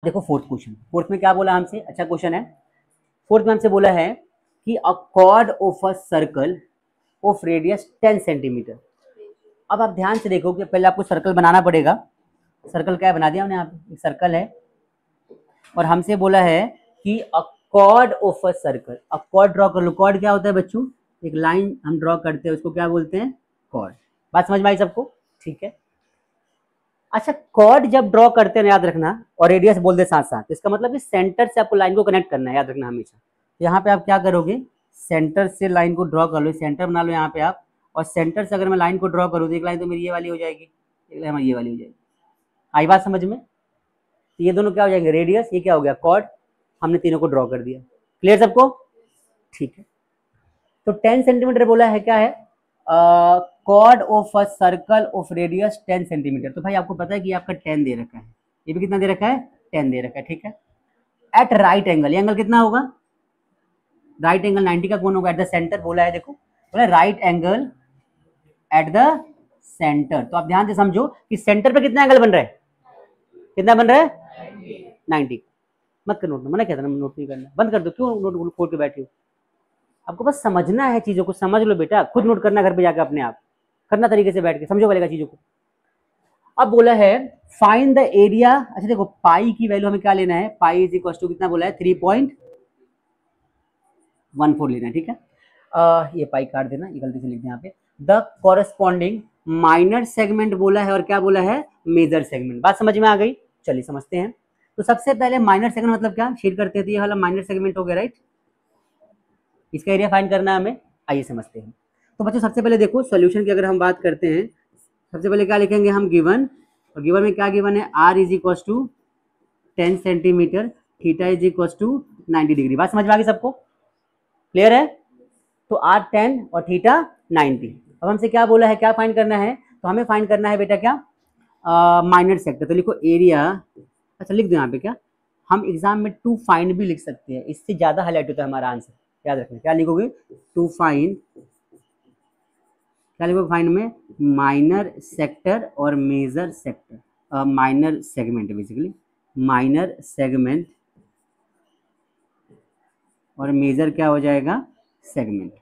देखो fourth question, fourth में क्या बोला हमसे, अच्छा क्वेश्चन है। फोर्थ में हमसे बोला है कि अ cord of a circle of radius 10 centimetre. अब आप ध्यान से देखो कि पहले आपको सर्कल बनाना पड़ेगा। सर्कल क्या बना दिया हमने, यहाँ पे एक सर्कल है और हमसे बोला है कि अ कॉर्ड ऑफ अ सर्कल। अब कॉर्ड ड्रॉ कर लो। कॉर्ड क्या होता है बच्चों, एक लाइन हम ड्रॉ करते हैं, उसको क्या बोलते हैं, कॉर्ड। बात समझ में आई सबको, ठीक है। अच्छा, कॉर्ड जब ड्रॉ करते हैं याद रखना, और रेडियस बोल दे साथ साथ, इसका मतलब कि सेंटर से आपको लाइन को कनेक्ट करना है, याद रखना हमेशा। यहाँ पे आप क्या करोगे, सेंटर से लाइन को ड्रॉ कर लो, सेंटर बना लो यहाँ पे आप, और सेंटर से अगर मैं लाइन को ड्रॉ करूँ तो एक लाइन तो मेरी ये वाली हो जाएगी, एक लाइन ये वाली हो जाएगी। आई बात समझ में? तो ये दोनों क्या हो जाएंगे, रेडियस, ये क्या हो गया, कॉर्ड। हमने तीनों को ड्रॉ कर दिया। क्लियर सबको? ठीक है। तो 10 सेंटीमीटर बोला है, क्या है, chord of a circle of radius 10 centimetre. तो भाई आपको पता है कि आपका 10 दे रखा है, ये भी कितना दे रखा है, 10 दे रखा है, ठीक है। एट राइट एंगल, ये एंगल कितना होगा, राइट एंगल 90 का कौन होगा, एट द सेंटर बोला है, देखो बोला right angle at the centre. तो आप ध्यान से समझो कि सेंटर पे कितना एंगल बन रहा है, कितना बन रहा है, 90। मत कर नोट, मैंने कहता ना नोट नहीं करना, बंद कर दो, क्यों नोट खोल के बैठे हो। आपको बस समझना है चीजों को, समझ लो बेटा, खुद नोट करना घर पे जाकर अपने आप, करना तरीके से बैठ के, समझो पड़ेगा चीजों को। अब बोला है फाइंड द एरिया। अच्छा देखो, पाई की वैल्यू हमें क्या लेना है, पाई इज इक्वल टू कितना बोला है, 3.14 लेना है, ठीक है। ये पाई काट देना, ये गलती से लिख दें यहाँ पे। द कॉरेस्पॉन्डिंग माइनर सेगमेंट बोला है, और क्या बोला है, मेजर सेगमेंट। बात समझ में आ गई? चलिए समझते हैं। तो सबसे पहले माइनर सेगमेंट मतलब क्या, शेड करते थे, ये वाला माइनर सेगमेंट हो गया, राइट। इसका एरिया फाइंड करना है हमें, आइए समझते हैं। तो बच्चों सबसे पहले देखो सोल्यूशन की अगर हम बात करते हैं, सबसे पहले क्या लिखेंगे हम, गिवन। और गिवन में क्या गिवन है, r is equal to 10 centimetre, theta is equal to 90 degree. बात समझ में आ गई सबको, क्लियर है? तो r 10 और थीटा 90। अब हमसे क्या बोला है, क्या फाइंड करना है, तो हमें फाइंड करना है बेटा क्या, माइनर सेक्टर। तो लिखो एरिया, अच्छा लिख दो यहाँ पे क्या, हम एग्जाम में टू फाइंड भी लिख सकते हैं, इससे ज्यादा हाईलाइट होता है हमारा आंसर, याद रखना। क्या लिखोगे, टू फाइंड, क्या लिखोगे फाइंड में, माइनर सेक्टर और major sector, minor segment, basically minor segment और मेजर क्या हो जाएगा, सेगमेंट।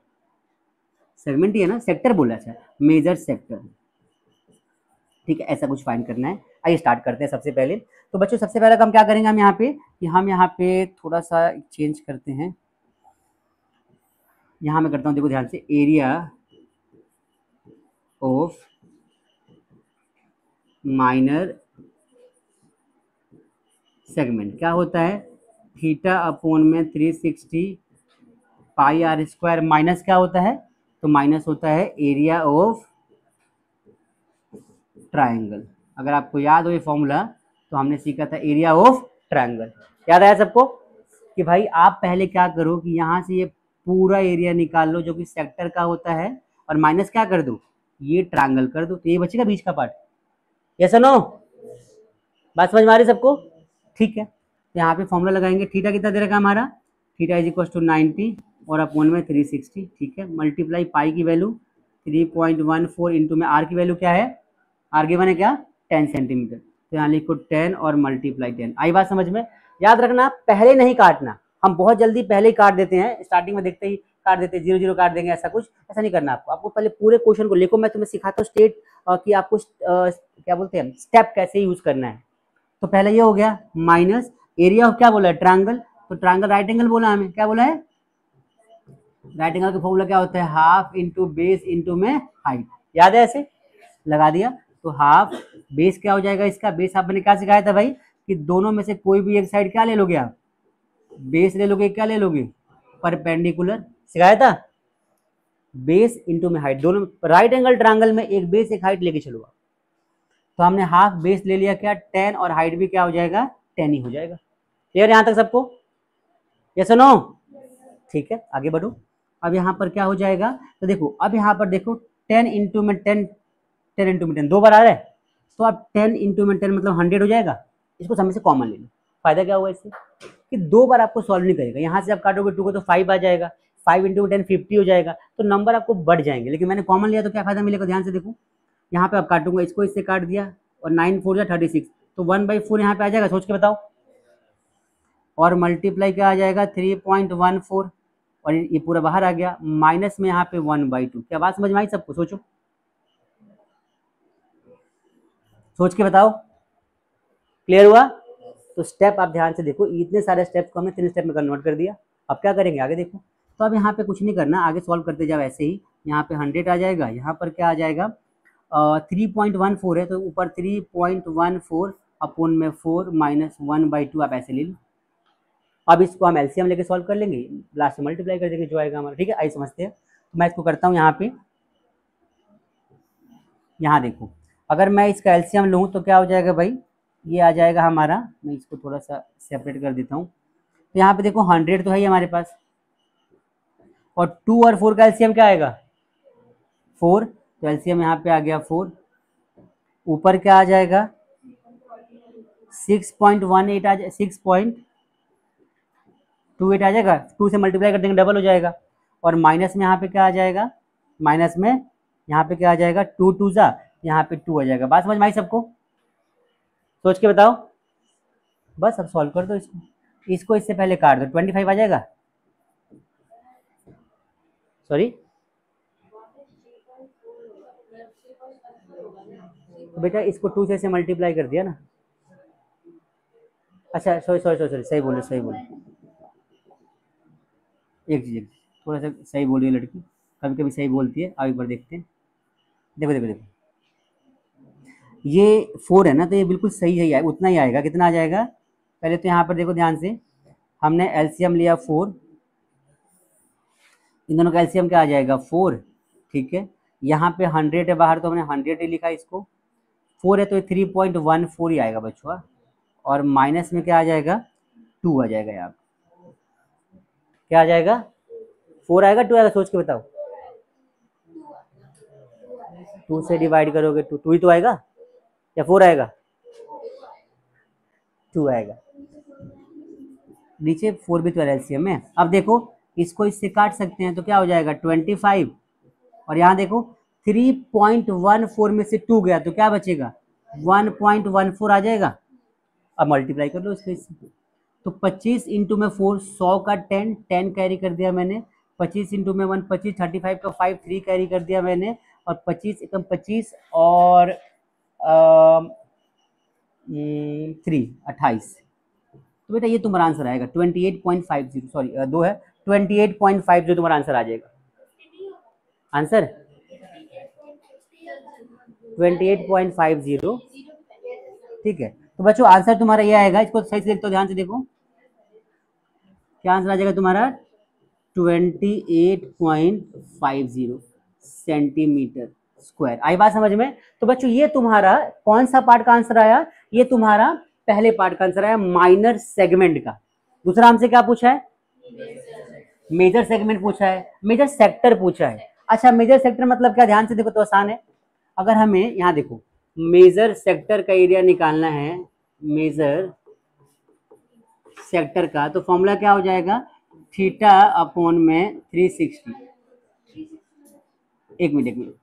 सेगमेंट ही है ना, सेक्टर बोला, अच्छा मेजर सेक्टर, ठीक है। ऐसा कुछ फाइंड करना है। आइए स्टार्ट करते हैं सबसे पहले। तो बच्चों सबसे पहले हम क्या करेंगे, हम यहाँ पे, कि हम यहाँ पे थोड़ा सा चेंज करते हैं। यहाँ मैं करता हूँ, देखो ध्यान से, एरिया ऑफ माइनर सेगमेंट क्या होता है, थीटा अपॉन में 360 पाई आर स्क्वायर, माइनस क्या होता है, तो माइनस होता है एरिया ऑफ ट्राइंगल। अगर आपको याद हो ये फॉर्मूला, तो हमने सीखा था एरिया ऑफ ट्राइंगल। याद आया सबको? कि भाई आप पहले क्या करो कि यहाँ से ये पूरा एरिया निकाल लो जो कि सेक्टर का होता है, और माइनस क्या कर दो, ये ट्राइंगल कर दो, तो ये बचेगा बीच का पार्ट। यस और नो? बात समझ में आ रही सबको? ठीक है। तो यहाँ पे फॉर्मूला लगाएंगे, थीटा कितना दे रखा हमारा, थीटा इज इक्वल टू 90 और अपॉन में 360, ठीक है, मल्टीप्लाई पाई की वैल्यू 3.14 इंटू में आर की वैल्यू क्या है, आर गिवन है क्या, 10 सेंटीमीटर। तो यहाँ लिखो 10 और मल्टीप्लाई 10। आई बात समझ में? याद रखना पहले नहीं काटना, हम बहुत जल्दी पहले ही काट देते हैं, स्टार्टिंग में देखते ही काट देते हैं, 0 0 काट देंगे, ऐसा कुछ ऐसा नहीं करना आपको। आपको पहले पूरे क्वेश्चन को लिखो, मैं तुम्हें सिखाता हूँ स्टेट कि आपको क्या बोलते हैं, स्टेप कैसे यूज करना है। तो पहले ये हो गया माइनस एरिया ऑफ, क्या बोला है, ट्रायंगल। तो ट्रायंगल राइट एंगल बोला हमें, क्या बोला है, राइट एंगल का फॉर्मूला क्या होता है, हाफ इंटू बेस इंटू में हाइट। याद है? ऐसे लगा दिया। तो हाफ बेस क्या हो जाएगा इसका, बेस आपने क्या सिखाया था भाई, कि दोनों में से कोई भी एक साइड क्या ले लोगे आप, बेस ले लोगे, क्या ले लोगे, परपेंडिकुलर, सिखाया था। बेस इंटू में हाइट, दोनों राइट एंगल ट्रायंगल में एक बेस एक हाइट लेके चलो। तो हमने हाफ बेस ले लिया क्या, 10, और हाइट भी क्या हो जाएगा, 10 ही हो जाएगा। क्लियर यहां तक सबको? यस और नो? ठीक है, आगे बढ़ो। अब यहाँ पर क्या हो जाएगा, तो देखो अब यहाँ पर देखो 10 इंटू में 10, 10 इंटू में 10 दो बार आ रहा है, तो अब 10 इंटू में 10 मतलब 100 हो जाएगा। इसको समय से कॉमन ले लो। फायदा क्या हुआ इससे, कि दो बार आपको सॉल्व नहीं करेगा, यहाँ से आप काटोगे 2 को तो 5 आ जाएगा, 5 इंटू 10 50 हो जाएगा, तो नंबर आपको बढ़ जाएंगे। लेकिन मैंने कॉमन लिया तो क्या फायदा मिलेगा, ध्यान से देखो, यहाँ पे आप काटूंगा, इसको इससे काट दिया, और 9 4 जा 36, तो 1/4 यहाँ पे आ जाएगा, सोच के बताओ। और मल्टीप्लाई क्या आ जाएगा 3.14, और ये पूरा बाहर आ गया, माइनस में यहाँ पे 1/2। क्या बात समझ में आई सबको? सोचो, सोच के बताओ, क्लियर हुआ? तो स्टेप आप ध्यान से देखो, इतने सारे स्टेप को हमने 3 स्टेप में कन्वर्ट कर दिया। अब क्या करेंगे आगे देखो। तो अब यहाँ पे कुछ नहीं करना, आगे सॉल्व करते जाओ ऐसे ही। यहाँ पे 100 आ जाएगा, यहाँ पर क्या आ जाएगा 3.14 है, तो ऊपर 3.14 अपोन में 4 माइनस 1/2 आप ऐसे ले लो। अब इसको हम एलसीएम लेके सॉल्व कर लेंगे, लास्ट में मल्टीप्लाई कर देंगे जो आएगा हमारा। ठीक है, आई समझते हैं। तो मैं इसको करता हूँ यहाँ पे, यहाँ देखो, अगर मैं इसका एलसीएम लूँ तो क्या हो जाएगा भाई, ये आ जाएगा हमारा, मैं इसको थोड़ा सा सेपरेट कर देता हूँ। तो यहाँ पे देखो 100 तो है ही हमारे पास, और 2 और 4 का एलसीएम क्या आएगा 4, तो एलसीएम यहाँ पे आ गया 4। ऊपर क्या आ जाएगा 6.18 आ जाए, 6.28 आ जाएगा, 2 से मल्टीप्लाई कर देंगे डबल हो जाएगा। और माइनस में यहाँ पे क्या आ जाएगा, माइनस में यहाँ पे क्या आ जाएगा 2 2 जा, यहाँ पे 2 आ जाएगा। बात समझ में आई सबको? सोच के बताओ। बस अब सॉल्व कर दो इसको, इसको इससे पहले काट दो, 25 आ जाएगा। सॉरी, तो बेटा इसको 2 से ऐसे मल्टीप्लाई कर दिया ना। अच्छा सॉरी सॉरी सॉरी, सही बोले सही बोले, एक चीज थोड़ा सा सही बोल रही है लड़की, कभी कभी सही बोलती है। अब एक बार देखते हैं, देखो देखो देखो, ये 4 है ना, तो ये बिल्कुल सही है, उतना ही आएगा। कितना आ जाएगा पहले तो यहाँ पर देखो ध्यान से, हमने एलसीएम लिया 4, इन दोनों का एलसीएम क्या आ जाएगा 4। ठीक है, यहाँ पे 100 है बाहर, तो हमने 100 ही लिखा इसको, 4 है तो 3.14 ही आएगा बच्चों। और माइनस में क्या आ जाएगा 2 आ जाएगा, यहाँ क्या आ जाएगा 4 आएगा 2 आएगा, सोच के बताओ। 2 से डिवाइड करोगे 2 ही तो आएगा, या 4 आएगा 2 आएगा, नीचे 4 भी तो एलसीएम में। अब देखो इसको इससे काट सकते हैं, तो क्या हो जाएगा 25, और यहाँ देखो 3.14 में से 2 गया तो क्या बचेगा 1.14 आ जाएगा। अब मल्टीप्लाई कर लो इसको इससे, तो 25 इंटू में 4 100 का 10 10 कैरी कर दिया मैंने, 25 इंटू में 1 25, 35 का 5 3 कैरी कर दिया मैंने, और 25 एकम 25 और 3 28। तो बेटा ये तुम्हारा आंसर आएगा 28.50, सॉरी 2 है, 28.50 तुम्हारा आंसर आ जाएगा। आंसर 28.50। ठीक है, तो बच्चों आंसर तुम्हारा ये आएगा, इसको सही से देखो, ध्यान से देखो क्या आंसर आ जाएगा तुम्हारा 28.50 सेंटीमीटर स्क्वायर। आई बात समझ में? तो बच्चों ये तुम्हारा कौन सा पार्ट का आंसर आया, ये तुम्हारा पहले पार्ट का आंसर आया, माइनर सेगमेंट का। दूसरा हमसे क्या पूछा है, मेजर सेगमेंट पूछा है, मेजर सेक्टर पूछा है। अच्छा मेजर सेक्टर मतलब क्या, ध्यान से देखो तो आसान है। अगर हमें यहाँ देखो मेजर सेक्टर का एरिया निकालना है, मेजर सेक्टर का, तो फॉर्मूला क्या हो जाएगा थीटा अपॉन में 360, एक मिनट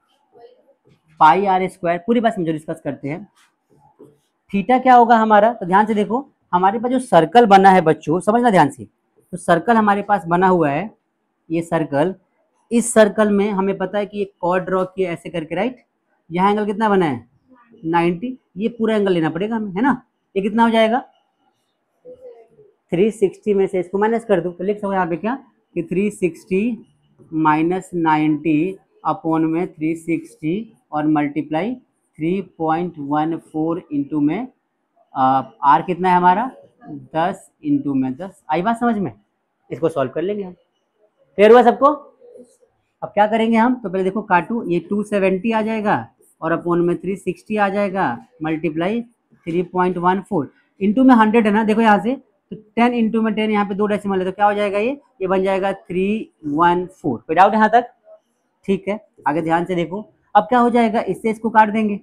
पाई आर स्क्वायर। पूरी बात समझो, डिस्कस करते हैं। थीटा क्या होगा हमारा, तो ध्यान से देखो हमारे पास जो सर्कल बना है बच्चों, समझना ध्यान से, तो सर्कल हमारे पास बना हुआ है, ये सर्कल, इस सर्कल में हमें पता है कि एक कॉर्ड ड्रॉ किया ऐसे करके, राइट। यहाँ एंगल कितना बना है 90, ये पूरा एंगल लेना पड़ेगा हमें, है ना। ये कितना हो जाएगा 360 में से इसको माइनस कर दो, तो लिख सकते यहाँ पे क्या कि 360 माइनस 90 अपॉन में 360 और मल्टीप्लाई 3.14 इंटू में आर कितना है हमारा 10 इंटू में 10। आई बात समझ में? इसको सॉल्व कर लेंगे हम। क्लियर हुआ सबको? अब क्या करेंगे हम, तो पहले देखो काटू, ये 270 आ जाएगा और अपॉन में 360 आ जाएगा, मल्टीप्लाई 3.14 इंटू में 100 है ना, देखो यहाँ से, तो 10 इंटू में 10, यहाँ पे 2 डेसिमल है, तो क्या हो जाएगा ये बन जाएगा 314। कोई डाउट यहाँ तक? ठीक है, आगे ध्यान से देखो, अब क्या हो जाएगा, इससे इसको काट देंगे,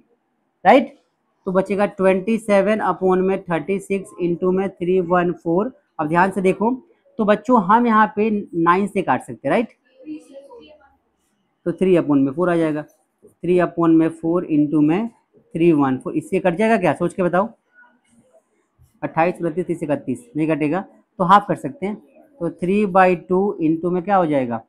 राइट। तो बचेगा 27 अपॉन में 36 इंटू में 314। अब ध्यान से देखो, तो बच्चों हम यहाँ पे 9 से काट सकते हैं, राइट, तो 3 अपॉन में 4 आ जाएगा, 3 अपॉन में 4 इंटू में 314, इससे कट जाएगा क्या, सोच के बताओ। 28 29 30 31 नहीं कटेगा, तो हाफ कर सकते हैं, तो 3/2 इंटू में क्या हो जाएगा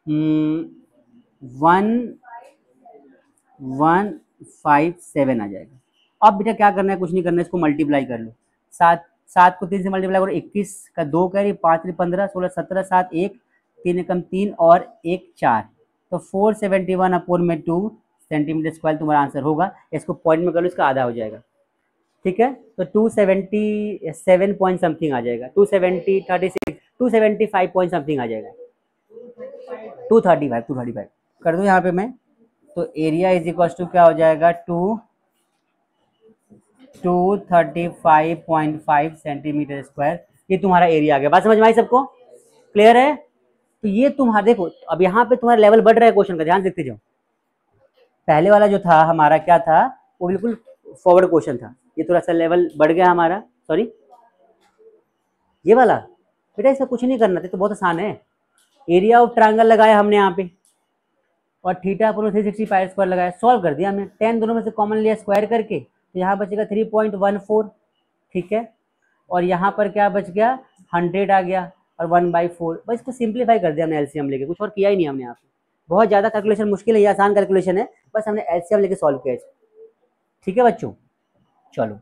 1157 आ जाएगा। अब बेटा क्या करना है, कुछ नहीं करना है, इसको मल्टीप्लाई कर लो। 7 को 3 से मल्टीप्लाई करो, 21 का 2 कैरी, 5 15 16 17 7 1 3 एकम 3 और 1 4, तो 471/2 सेंटीमीटर स्क्वायर तुम्हारा आंसर होगा। इसको पॉइंट में कर लो, इसका आधा हो जाएगा। ठीक है, तो 277 पॉइंट समथिंग आ जाएगा, 275 पॉइंट समथिंग आ जाएगा, 235 कर दो यहाँ पे मैं। तो एरिया इज इक्वल टू क्या हो जाएगा 235.5 सेंटीमीटर स्क्वायर। ये तुम्हारा एरिया आ गया। बात समझ में आई सबको? क्लियर है? तो ये तुम्हारा देखो, अब यहाँ पे तुम्हारा लेवल बढ़ रहा है क्वेश्चन का, ध्यान देखते जाओ। पहले वाला जो था हमारा क्या था, वो बिल्कुल फॉरवर्ड क्वेश्चन था, ये थोड़ा सा लेवल बढ़ गया हमारा। सॉरी, ये वाला बेटा इसका कुछ नहीं करना था, तो बहुत आसान है। एरिया ऑफ ट्रायंगल लगाया हमने यहाँ पे, और थीटा अपॉन 360 पाई स्क्वायर लगाया, सॉल्व कर दिया हमने। 10 दोनों में से कॉमन लिया स्क्वायर करके, तो यहाँ बचेगा 3.14। ठीक है, और यहाँ पर क्या बच गया 100 आ गया, और 1/4। बस इसको सिंप्लीफाई कर दिया हमने एलसीएम लेके, कुछ और किया ही नहीं हमने यहाँ पे। बहुत ज़्यादा कैलकुलेशन मुश्किल है, ये आसान कैलकुलेशन है, बस हमने एलसीएम लेके सॉल्व किया इसको। ठीक है बच्चों, चलो।